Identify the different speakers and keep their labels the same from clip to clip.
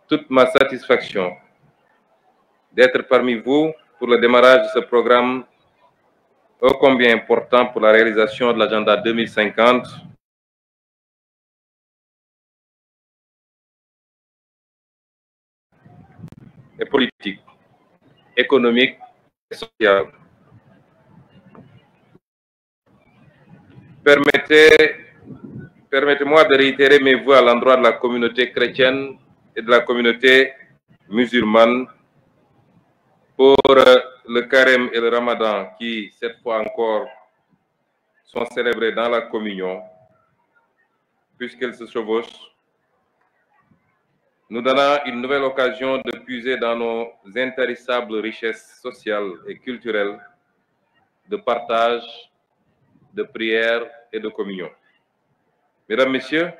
Speaker 1: toute ma satisfaction d'être parmi vous pour le démarrage de ce programme ô combien important pour la réalisation de l'agenda 2050 et politique, économique et sociale. Permettez-moi de réitérer mes vœux à l'endroit de la communauté chrétienne et de la communauté musulmane pour le carême et le ramadan qui, cette fois encore, sont célébrés dans la communion, puisqu'elles se chevauchent, nous donnant une nouvelle occasion de puiser dans nos intarissables richesses sociales et culturelles de partage, de prière et de communion. Mesdames, Messieurs,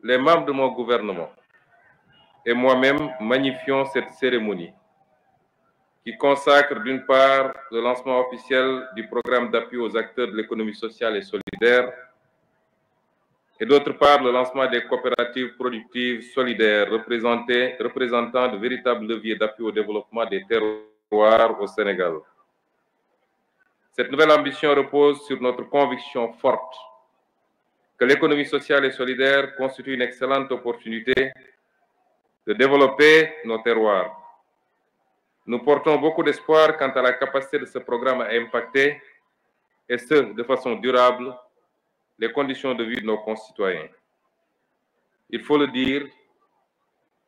Speaker 1: les membres de mon gouvernement et moi-même magnifions cette cérémonie qui consacre d'une part le lancement officiel du programme d'appui aux acteurs de l'économie sociale et solidaire et d'autre part le lancement des coopératives productives solidaires représentant de véritables leviers d'appui au développement des terroirs au Sénégal. Cette nouvelle ambition repose sur notre conviction forte que l'économie sociale et solidaire constitue une excellente opportunité de développer nos terroirs. Nous portons beaucoup d'espoir quant à la capacité de ce programme à impacter, et ce, de façon durable, les conditions de vie de nos concitoyens. Il faut le dire,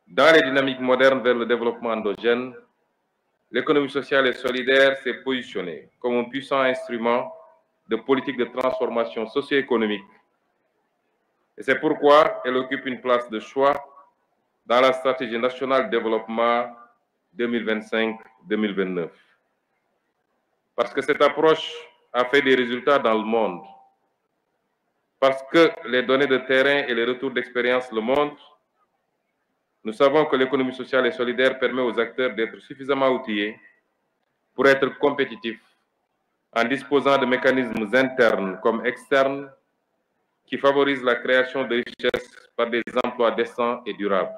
Speaker 1: dans les dynamiques modernes vers le développement endogène, l'économie sociale et solidaire s'est positionnée comme un puissant instrument de politique de transformation socio-économique. Et c'est pourquoi elle occupe une place de choix dans la stratégie nationale de développement 2025-2029. Parce que cette approche a fait des résultats dans le monde. Parce que les données de terrain et les retours d'expérience le montrent, nous savons que l'économie sociale et solidaire permet aux acteurs d'être suffisamment outillés pour être compétitifs en disposant de mécanismes internes comme externes qui favorisent la création de richesses par des emplois décents et durables.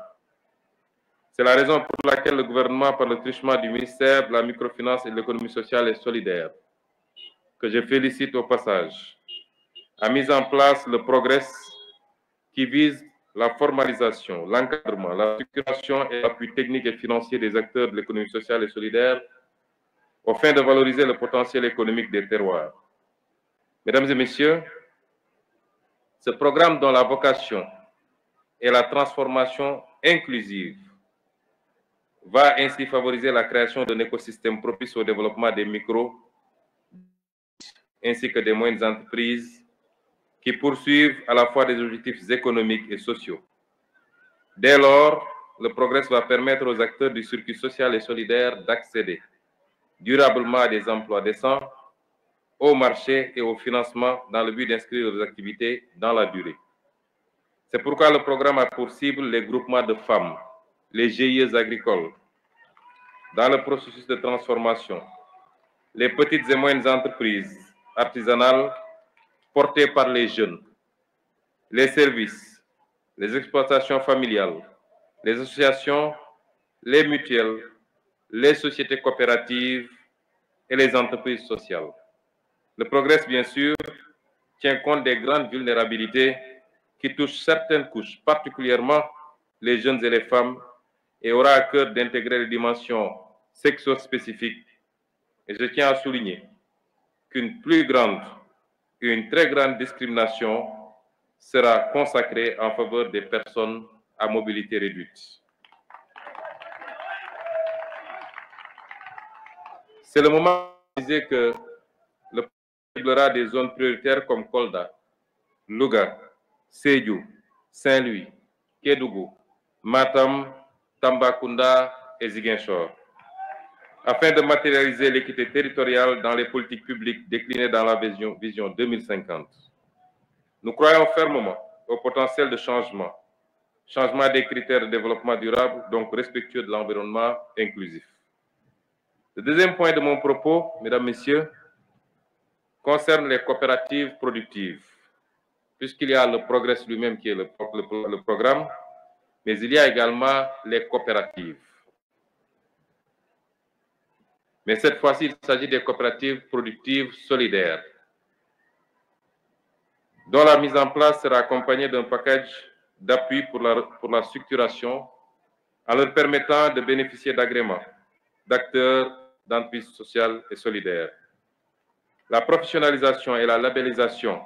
Speaker 1: C'est la raison pour laquelle le gouvernement, par le truchement du ministère de la Microfinance et de l'Économie sociale et solidaire, que je félicite au passage, a mis en place le Progress qui vise la formalisation, l'encadrement, la structuration et l'appui technique et financier des acteurs de l'économie sociale et solidaire au fin de valoriser le potentiel économique des terroirs. Mesdames et Messieurs, ce programme dont la vocation est la transformation inclusive va ainsi favoriser la création d'un écosystème propice au développement des micro ainsi que des moyennes entreprises qui poursuivent à la fois des objectifs économiques et sociaux. Dès lors, le Progress va permettre aux acteurs du circuit social et solidaire d'accéder durablement à des emplois décents, au marché et au financement dans le but d'inscrire leurs activités dans la durée. C'est pourquoi le programme a pour cible les groupements de femmes, les GIE agricoles, dans le processus de transformation, les petites et moyennes entreprises artisanales portées par les jeunes, les services, les exploitations familiales, les associations, les mutuelles, les sociétés coopératives et les entreprises sociales. Le Progress, bien sûr, tient compte des grandes vulnérabilités qui touchent certaines couches, particulièrement les jeunes et les femmes, et aura à cœur d'intégrer les dimensions sexo-spécifiques. Et je tiens à souligner qu'une plus grande et une très grande discrimination sera consacrée en faveur des personnes à mobilité réduite. C'est le moment de dire que le programme ciblera des zones prioritaires comme Kolda, Louga, Sédhiou, Saint-Louis, Kédougou, Matam, Tambacounda et Ziguinchor, afin de matérialiser l'équité territoriale dans les politiques publiques déclinées dans la vision 2050. Nous croyons fermement au potentiel de changement des critères de développement durable, donc respectueux de l'environnement inclusif. Le deuxième point de mon propos, mesdames, messieurs, concerne les coopératives productives, puisqu'il y a le Progress lui-même qui est le programme, mais il y a également les coopératives. Mais cette fois-ci, il s'agit des coopératives productives solidaires, dont la mise en place sera accompagnée d'un package d'appui pour la structuration en leur permettant de bénéficier d'agréments d'acteurs d'entreprises sociales et solidaires. La professionnalisation et la labellisation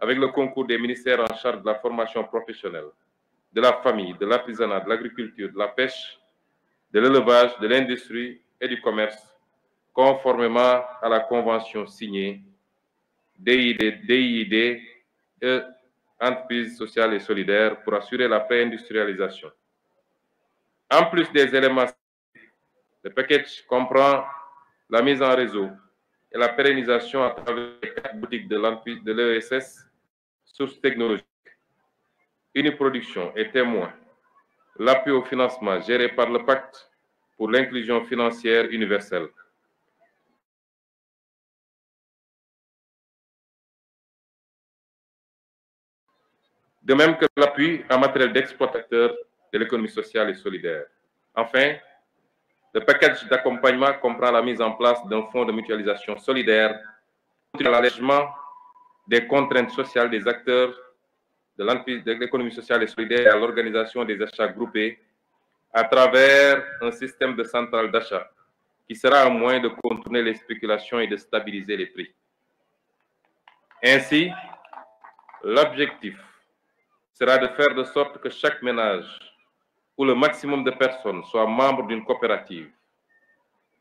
Speaker 1: avec le concours des ministères en charge de la formation professionnelle, de la famille, de l'artisanat, de l'agriculture, de la pêche, de l'élevage, de l'industrie et du commerce, conformément à la convention signée DID et entreprises sociales et solidaires pour assurer la pré-industrialisation. En plus des éléments, le package comprend la mise en réseau et la pérennisation à travers les 4 boutiques de l'ESS, sources technologiques, Uniproduction et Témoin, l'appui au financement géré par le Pacte pour l'inclusion financière universelle. De même que l'appui en matériel d'exploitateurs de l'économie sociale et solidaire. Enfin, le package d'accompagnement comprend la mise en place d'un fonds de mutualisation solidaire pour l'allègement des contraintes sociales des acteurs de l'économie sociale et solidaire et à l'organisation des achats groupés à travers un système de centrale d'achat qui sera un moyen de contourner les spéculations et de stabiliser les prix. Ainsi, l'objectif sera de faire de sorte que chaque ménage ou le maximum de personnes soient membres d'une coopérative.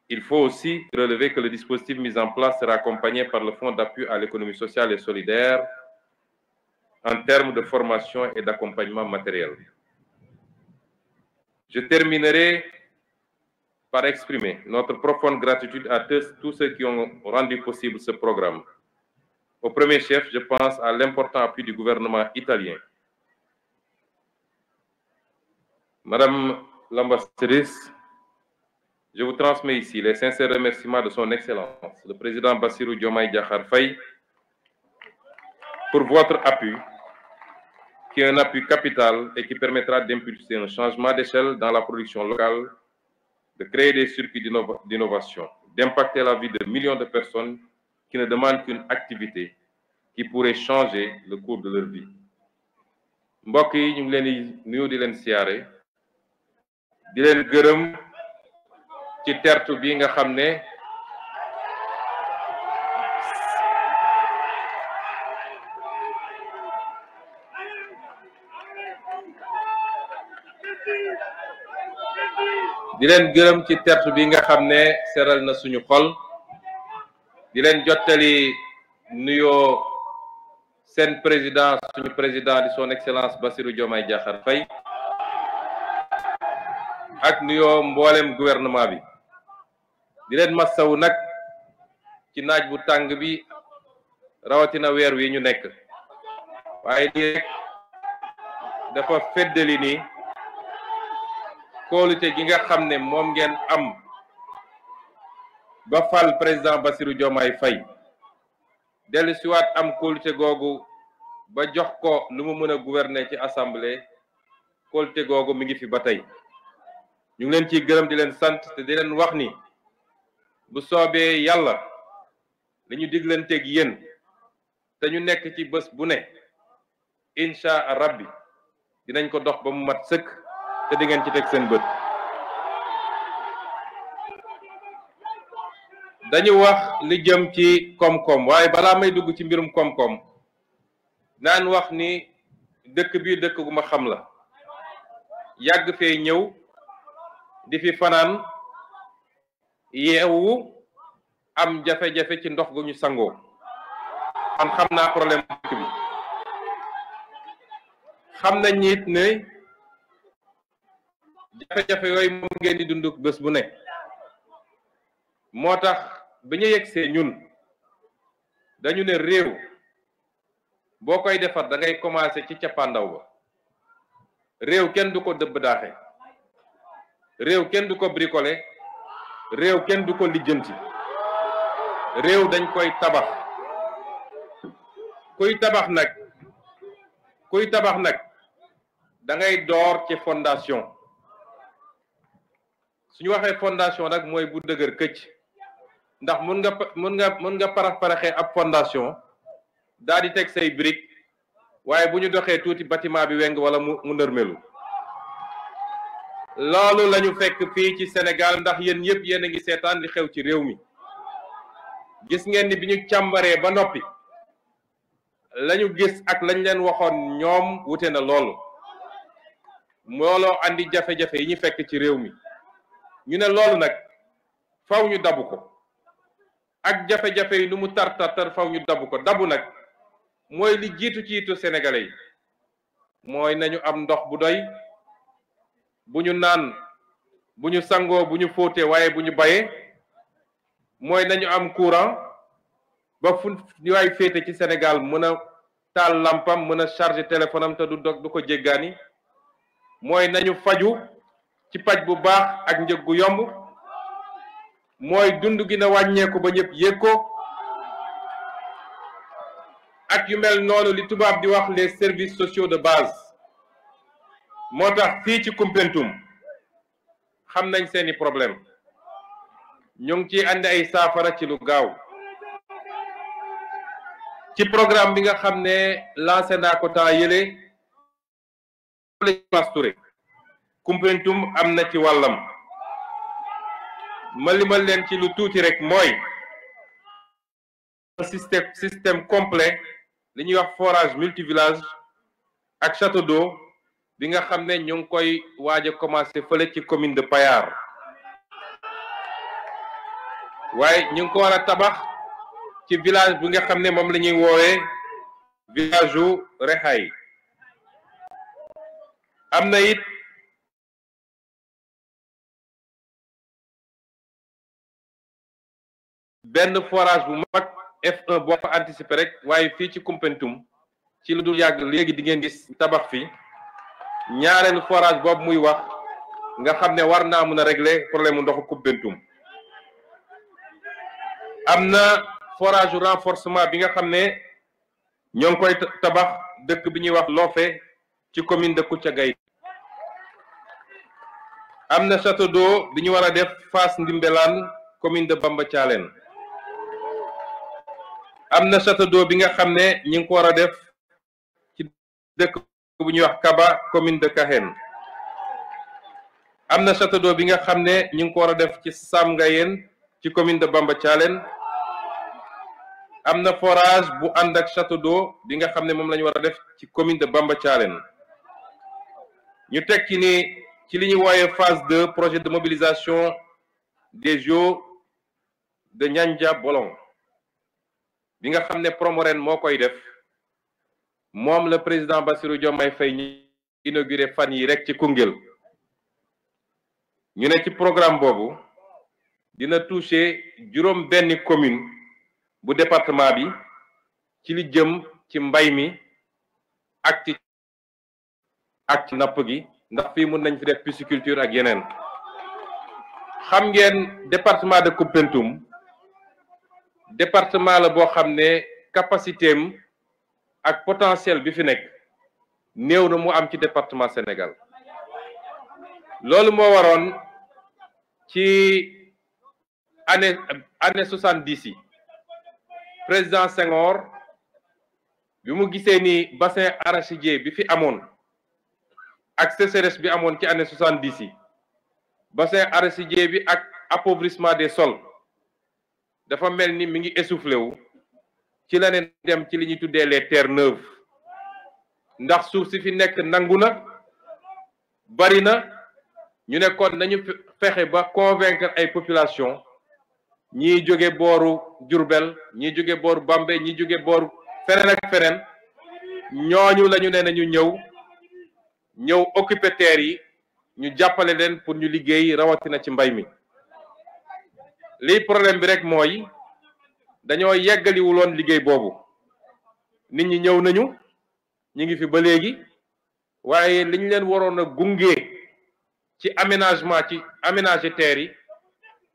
Speaker 1: Il faut aussi relever que le dispositif mis en place sera accompagné par le Fonds d'appui à l'économie sociale et solidaire en termes de formation et d'accompagnement matériel. Je terminerai par exprimer notre profonde gratitude à tous ceux qui ont rendu possible ce programme. Au premier chef, je pense à l'important appui du gouvernement italien. Madame l'ambassadrice, je vous transmets ici les sincères remerciements de son Excellence, le président Bassirou Diomaye Diakhar Faye, pour votre appui, qui est un appui capital et qui permettra d'impulser un changement d'échelle dans la production locale, de créer des circuits d'innovation, d'impacter la vie de millions de personnes qui ne demandent qu'une activité qui pourrait changer le cours de leur vie. mbokk yi ñu ngi leen di nuyu di leen siyaare di leen gërëm ci tertu bi nga xam ne seral na suñu xol di leen jottali nuyoo seen président suñu président di son excellence Bassirou Diomaye Diakhar Faye ak nuyoo mboolem gouvernement bi di leen massawu nag ci naaj bu tàng bi rawatina weer wi ñu nekk waaye lii rek dafa feddali ni kóolute gi nga xam ne moom ngeen am ba fal président Bassirou Diomaye Faye dellu siwaat am kóolute googu ba jox ko lu mu mën a gouverner ci assemblée kóolute googu mi ngi fi ba tey ñu ngi leen ciy gërëm di leen sant te di leen wax ni bu soobee yàlla li ñu diglanteeg yéen te ñu nekk ci bés bu ne incha rabbi dinañ ko dox ba mu mat sëkk te di ngeen ci teg seen bët. dañu wax li jëm ci koom-koom waaye balaa may dugg ci mbirum koom-koom naan wax ni dëkk bi dëkk gu ma xam la yàgg fee ñëw di fi fanaan yeewu am jafe-jafe ci ndox gu ñu sangoo man xam naa problème dëkk bi xam nañ it ne jafe-jafe yooyu moom ngeen di dund bés bu ne moo tax bi ñu yegsee ñun dañu ne réew boo koy defar da ngay commencer ci cappaandaw ba réew kenn du ko dëbb daaxe réew kenn du ko bricoler réew kenn du ko lijjanti réew dañ koy tabax kuy tabax nag da ngay door ci fondation suñu waxee fondation nag mooy bu dëgër këcc ndax mën nga paraxee ab fondation daal di teg say brique waaye bu ñu doxee tuuti bâtiment bi weng wala mu nërmelu loolu lañu fekk fii ci Sénégal ndax yéen yëpp yéen a ngi seetaan li xew ci réew mi gis ngeen ni bi ñu càmbaree ba noppi lañu gis ak lañ leen waxoon ñoom wute na loolu looloo andi jafe-jafe yi ñu fekk ci réew mi ñu ne loolu nag faw ñu dabu ko ak jafe-jafe yi nu mu tar faw ñu dabu ko dabu nag mooy li jiitu sénégalais yi mooy nañu am ndox bu doy bu ñu naan bu ñu sangoo bu ñu fóotee waaye bu ñu bayee mooy nañu am courant ba fu ñu waay féete ci Sénégal mën a taal lampam mën a charger téléphone am te du ko jéggaani mooy nañu faju ci paj bu baax ak njëg gu yomb mooy dund gi na wàññeeku ba ñëpp yëg ko ak yu mel noonu li tubaab di wax les services sociaux de base moo tax fii ci Koumpentoum xam nañ seeni problème ñu ngi ciy andi ay saafara ci lu gaaw ci programme bi nga xam ne lancé naa ko temps yële Touré Koumpentoum am na ci wàllam ma limal leen ci lu tuuti rek mooy système complet li ñuy wax forage multivillage ak château d'eau bi nga xam ne ñu ngi koy waaj a commencé fële ci commune de Payar waaye ñu ngi ko war a tabax ci village bi nga xam ne moom la ñuy woowee village u Rexaay am na it benn forage bu mag F1 boo fa anticiper rek waaye fii ci Koumpentoum ci lu dul yàgg léegi di ngeen gis tabax fi ñaareelu forage boobu muy wax nga xam ne war naa mën a régler problème mu ndoxu Koumpentoum am na forage renforcement bi nga xam ne ñoo ngi koy tabax dëkk bi ñuy wax Lofé ci commune de Koutiagaye am na château d'eau bi ñu war a def Fass Ndimbelaan commune de Bamba Thialène am na château d'eau bi nga xam ne ñi ngi ko war a def ci dëkk bu ñuy wax Kaba commune de Kahen am na château d'eau bi nga xam ne ñi ngi ko war a def ci Sam Ngayeen ci commune de Bamba Thialène am na forage bu ànd ak château d'eau bi nga xam ne moom la ñu war a def ci commune de Bamba Thialène ñu teg ci ni ci li ñuy wooyee phase 2 projet de mobilisation des Jeux de Niandia Bolong bi nga xam ne Promoren moo koy def moom le président Bassirou Diomaye Faye ñi inauguré fan yi rek ci Koungheul ñu ne ci programme boobu dina toucher juróom benn commune bu département bi ci li jëm ci mbay mi ak ci napp gi ndax fii mun nañ fi def pisciculture ak yeneen xam ngeen département de Koumpentoum département la boo xam ne capacité am ak potentiel bi fi nekk néew na mu am ci département Sénégal loolu moo waroon ci année 70 yi président Senghor bi mu gisee ni bassin arachidier bi fi amoon ak sécheresse bi amoon ci année 70 yi bassin arachidier bi ak appauvrissement des sols dafa mel ni mi ngi essoufflé wu ci la ne dem ci li ñuy tuddee les terres neuves ndax suuf si fi nekk nangu na bari na ñu ne kon nañu fexe ba convaincre ay population ñii jóge booru Diourbel ñii jóge booru Bambey ñii jóge booru feneen ak feneen ñooñu la ñu ne nañu ñëw occuper terre yi ñu jàppale leen pour ñu liggéey rawatina ci mbay mi lii problème bi rek mooy dañoo yeggaliwuloon liggéey boobu nit ñi ñëw nañu ñi ngi fi ba léegi waaye li ñu leen waroon a gunge ci aménager terre yi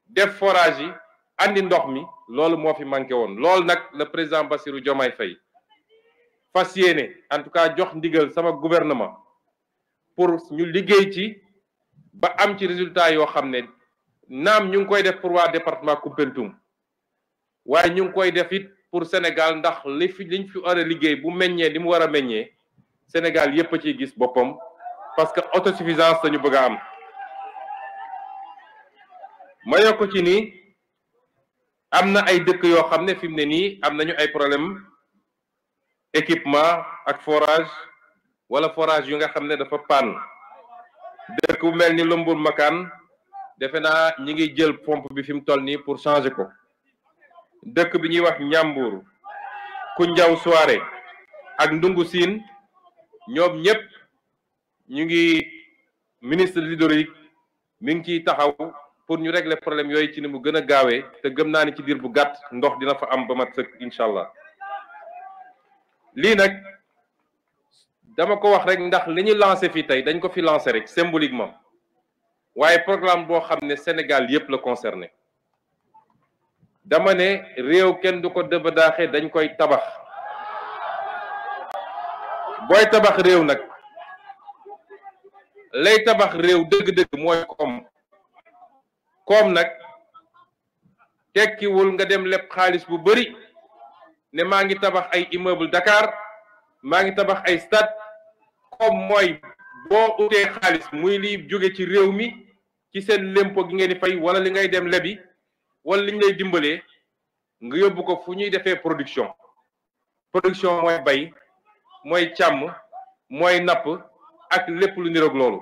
Speaker 1: def forage yi andi ndox mi loolu moo fi manqué woon loolu nag le président Bassirou Diomaye Faye fas yéene en tout cas jox ndigal sama gouvernement pour ñu liggéey ci ba am ci résultat yoo xam ne naam ñu ngi koy def pour waa département Koumpentoum waaye ñu ngi koy def it pour Sénégal ndax liñ fi war a liggéey bu meññee li mu war a meññee Sénégal yépp a ciy gis boppam parce que autosuffisance lañu bëgg a am. ma yokk ci ni am na ay dëkk yoo xam ne fi mu ne nii am nañu ay problème équipement ak forage wala forage yu nga xam ne dafa panne dëkk bu mel ni Lombul Makaan defe naa ñi ngi jël pompe bi fi mu toll nii pour changer ko dëkk bi ñuy wax Njàmbur Koundiaw Souaré ak Ndungu Siin ñoom ñëpp ñu ngi ministre de l'hydraulique mi ngi ciy taxaw pour ñu régler problème yooyu ci ni mu gën a gaawee te gëm naa ni ci diir bu gàtt ndox dina fa am ba mat sëkk incha allah lii nag dama ko wax rek ndax li ñu lancé fii tey dañ ko fi lancé rek symboliquement waaye programme boo xam ne Sénégal yépp la concerné dama ne réew kenn du ko dëbadaaxee dañ koy tabax booy tabax réew nag lay tabax réew dëgg-dëgg mooy koom nag tekkiwul nga dem leb xaalis bu bari ne maa ngi tabax ay immeuble Dakar maa ngi tabax ay stade koom mooy boo utee xaalis muy liy jóge ci réew mi ci seen lempo gi ngeen di fay wala li ngay dem lebi wala li ñu lay dimbalee nga yóbbu ko fu ñuy defee production mooy bay mooy càmm mooy napp ak lépp lu niroog loolu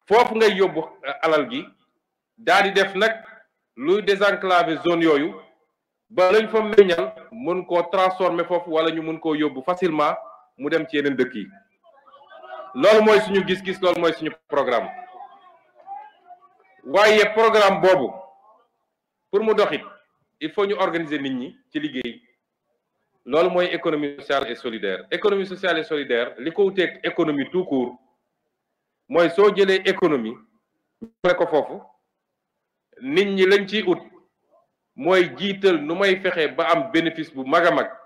Speaker 1: foofu ngay yóbbu alal gi daal di def nag luy désenclaver zone yooyu ba lañ fa meññal mën koo transformer foofu wala ñu mën koo yóbbu facilement mu dem ci yeneen dëkk yi loolu mooy suñu gis-gis loolu mooy suñu programme waaye programme boobu pour mu doxit il faut ñu organiser nit ñi ci liggéey loolu mooy économie sociale et solidaire économie sociale et solidaire li ko wuteeg économie tout court mooy soo jëlee économie ñu ko foofu nit ñi lañ ciy ut mooy jiital nu may fexe ba am bénéfice bu mag a mag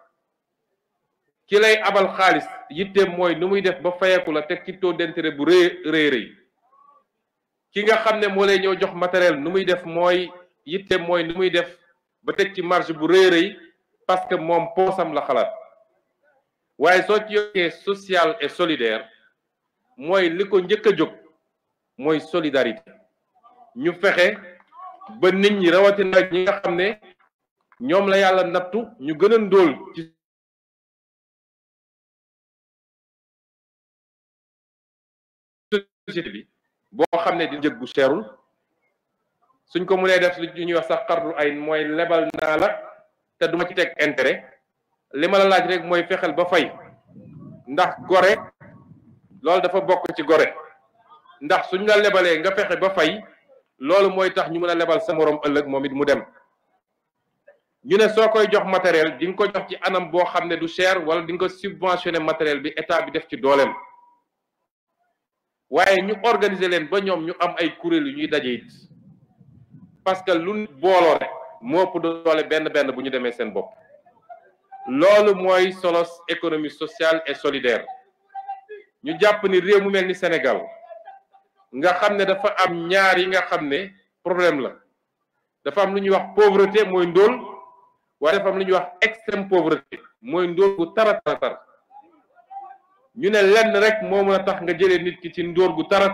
Speaker 1: ki lay abal xaalis yitteem mooy nu muy def ba fayeku la teg ci taux d'intérêt bu rëy ki nga xam ne moo lay ñëw jox matériel nu muy def mooy yitteem mooy nu muy def ba teg ci marge bu rëy parce que moom poosam la xalaat waaye soo ci yokkee social et solidaire mooy li ko njëkk a jóg mooy solidarité ñu fexe ba nit ñi rawatina ak ñi nga xam ne ñoom la yàlla nattu ñu gën a ndóol ci société bi boo xam ne di njëg bu seerul suñ ko mënee def lu ñuy wax sax xardu ay mooy lebal naa la te duma ci teg intérêt li ma la laaj rek mooy fexeel ba fay ndax gore loolu dafa bokk ci gore ndax suñ la lebalee nga fexe ba fay loolu mooy tax ñu mën a lebal sa moroom ëllëg moom it mu dem ñu ne soo koy jox matériel di nga ko jox ci anam boo xam ne du cher wala di nga ko subventionné matériel bi état bi def ci dooleem waaye ñu organiser leen ba ñoom ñu am ay kuréel yu ñuy daje it parce que lu booloo rek moo ëpp doole benn bu ñu demee seen bopp loolu mooy solos économie sociale et solidaire ñu jàpp ni réew mu mel ni Sénégal nga xam ne dafa am ñaar yi nga xam ne problème la dafa am lu ñuy wax pauvreté mooy ndóol waaye dafa am lu ñuy wax extrême pauvreté mooy ndóol gu tara ñu ne lenn rek moo mën a tax nga jëlee nit ki ci ndóol gu tara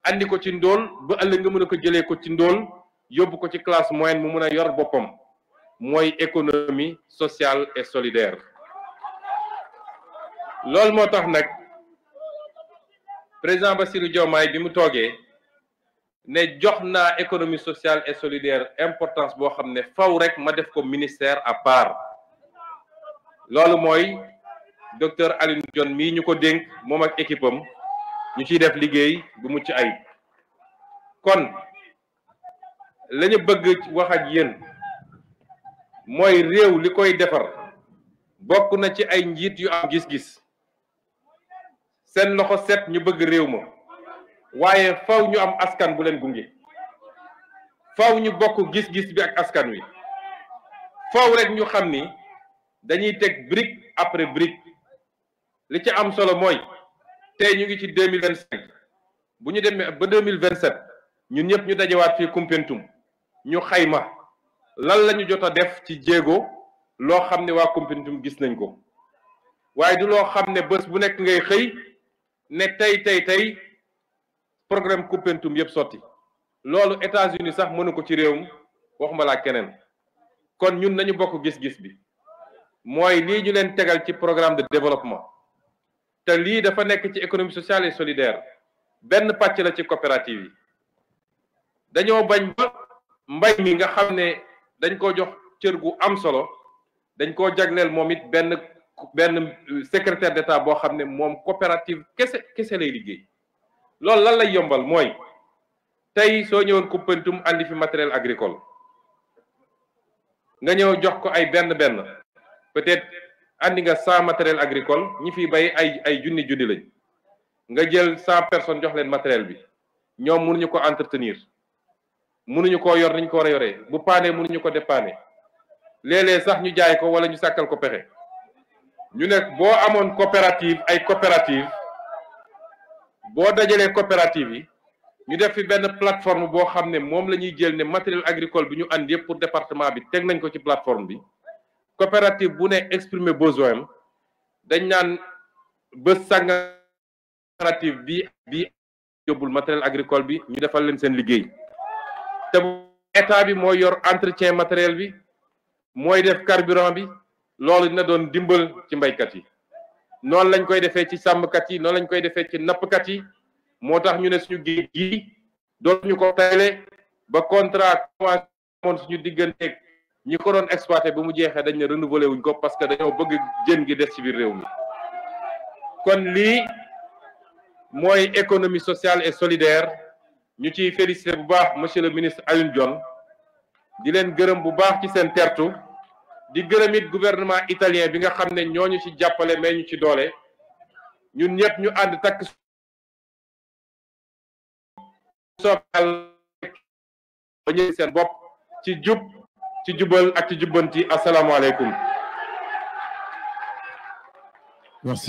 Speaker 1: andi ko ci ndóol ba ëllëg nga mën a ko jëlee ko ci ndóol yóbbu ko ci classe moyenne mu mën a yor boppam mooy économie sociale et solidaire loolu moo tax nag président Bassirou Diomaye bi mu toogee ne jox naa économie sociale et solidaire importance boo xam ne faw rek ma def ko ministère à part loolu mooy docteur Alioune Dione mii ñu ko dénk moom ak équipe am ñu ciy def liggéey bu mucc ayib kon la ñu bëgg wax ak yéen mooy réew li koy defar bokk na ci ay njiit yu am gis-gis seen loxo set ñu bëgg réew ma waaye faw ñu am askan bu leen gunge faw ñu bokk gis-gis bi ak askan wi faw rek ñu xam ni dañuy teg brique après brique li ci am solo mooy tey ñu ngi ci 2025 bu ñu demee ba 2027 ñun ñëpp ñu dajewaat fii Koumpentoum ñu xayma lan la ñu jot a def ci jéego loo xam ne waa Koumpentoum gis nañ ko waaye du loo xam ne bés bu nekk ngay xëy ne tey programme Koumpentoum yëpp sotti loolu États-Unis sax mënu ko ci réewum waxuma laa keneen kon ñun nañu bokk gis-gis bi mooy lii ñu leen tegal ci programme de développement te lii dafa nekk ci économie sociale et solidaire benn pàcc la ci coopérative yi dañoo bañ ba mbay mi nga xam ne dañ ko jox cër gu am solo dañ koo jagleel moom it benn secrétaire d'État boo xam ne moom coopérative kese lay liggéey loolu lan lay yombal mooy tey soo ñëwoon Koumpentoum andi fi matériel agricole nga ñëw jox ko ay benn peut-être andi nga 100 matériel agricole ñi fi bay ay junni lañ nga jël 100 personnes jox leen matériel bi ñoom mënuñu ko entretenir mënuñu ko yor niñ ko war a yoree bu paane mënuñu ko dépanner léeg-léeg sax ñu jaay ko wala ñu sàkkal ko pexe ñu ne boo amoon coopérative boo dajalee coopérative yi ñu def fi benn plateforme boo xam ne moom la ñuy jël ne matériel agricole bi ñu andi yëpp pour département bi teg nañ ko ci plateforme bi coopérative bu ne exprimer besoin dañ naan bés sànga coopérative bi yóbbul matériel agricole bi ñu defal leen seen liggéey te état bi mooy yor entretien matériel bi mooy def carburant bi loolu dina doon dimbal ci mbaykat yi noonu lañ koy defee ci sàmmkat yi noonu lañ koy defee ci nappkat yi moo tax ñu ne suñu géej gi dootuñu ko tayle ba contrat commencé moon suñu digganteeg ñi ko doon exploité ba mu jeexee dañ ne renouveler wuñ ko parce que dañoo bëgg jën gi des ci biir réew mi kon lii mooy économie sociale et solidaire ñu ciy félicité bu baax monsieur le ministre Alioune Dione di leen gërëm bu baax ci seen tertu di gërëm it gouvernement italien bi nga xam ne ñooñu ci jàppale mais ñu ci doole ñun ñëpp ñu ànd takk soobal ba ñëw seen bopp ci jub ci jubal ak ci jubbanti asalaamaaleykum.
Speaker 2: Merci.